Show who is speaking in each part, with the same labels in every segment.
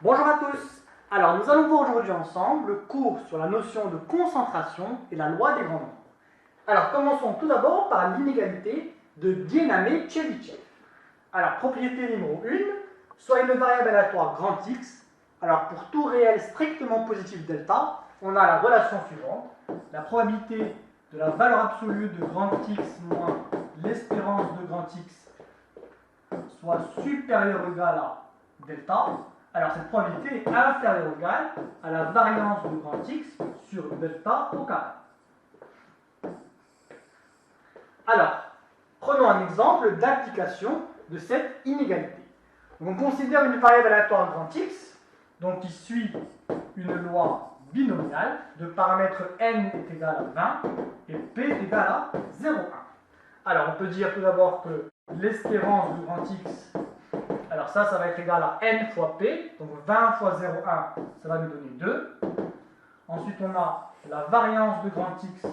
Speaker 1: Bonjour à tous. Alors nous allons voir aujourd'hui ensemble le cours sur la notion de concentration et la loi des grands nombres. Alors commençons tout d'abord par l'inégalité de Dienamer-Tchebychev. Alors propriété numéro 1, soit une variable aléatoire grand X. Alors pour tout réel strictement positif delta, on a la relation suivante. La probabilité de la valeur absolue de grand X moins l'espérance de grand X soit supérieure ou égale à delta. Alors cette probabilité est inférieure ou égale à la variance de grand X sur delta au carré. Alors, prenons un exemple d'application de cette inégalité. Donc, on considère une variable aléatoire grand X, donc qui suit une loi binomiale de paramètre n est égal à 20 et p est égal à 0,1. Alors, on peut dire tout d'abord que l'espérance de grand X, alors ça va être égal à n fois p, donc 20 fois 0,1, ça va nous donner 2. Ensuite, on a la variance de grand X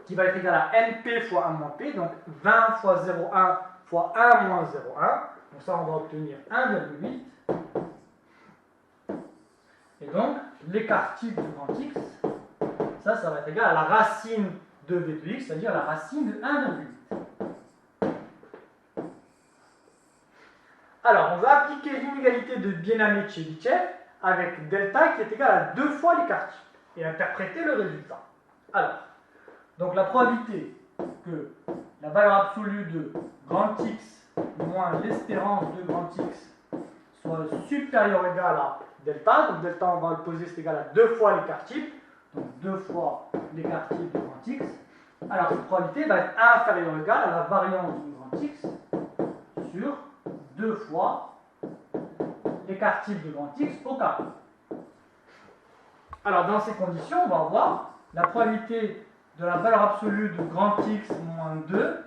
Speaker 1: qui va être égal à np fois 1 moins p, donc 20 fois 0,1 fois 1 moins 0,1. Donc ça, on va obtenir 1,8. Et donc, l'écart type de grand X, ça va être égal à la racine de v de x, c'est-à-dire la racine de 1,8. Alors, on va appliquer l'inégalité de Dienamer-Tchebychev avec delta qui est égal à 2 fois l'écart type et interpréter le résultat. Alors, donc la probabilité que la valeur absolue de grand X moins l'espérance de grand X soit supérieure ou égale à delta, donc delta on va le poser c'est égal à 2 fois l'écart type, donc 2 fois l'écart type de grand X. Alors cette probabilité va être inférieure ou égale à la variance de grand X sur 2 fois l'écart type de grand X au carré. Alors dans ces conditions, on va avoir la probabilité de la valeur absolue de grand X moins 2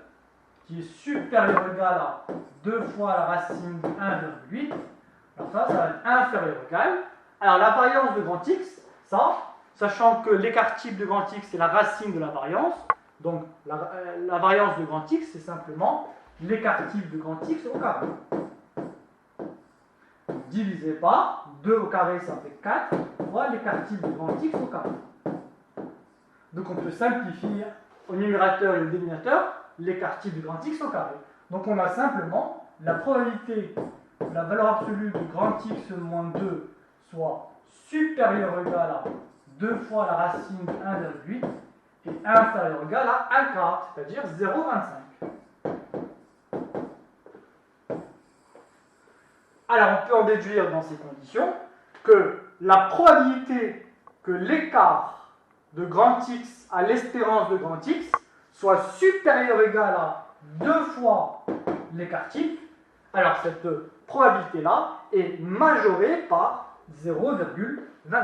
Speaker 1: qui est supérieure ou égale à 2 fois la racine de 1,8. Alors ça va être inférieur ou égal. Alors la variance de grand X, ça, sachant que l'écart type de grand X c'est la racine de la variance, donc la variance de grand X c'est simplement l'écart type de grand X au carré. Divisé par 2 au carré ça fait 4 fois l'écart type de grand X au carré. Donc on peut simplifier au numérateur et au dénominateur l'écart type de grand X au carré. Donc on a simplement la probabilité que la valeur absolue de grand X moins 2 soit supérieure ou égale à 2 fois la racine de 1,8 et inférieure ou égale à 1 quart, c'est-à-dire 0,25. Alors on peut en déduire dans ces conditions que la probabilité que l'écart de grand X à l'espérance de grand X soit supérieur ou égal à 2 fois l'écart type, alors cette probabilité-là est majorée par 0,25.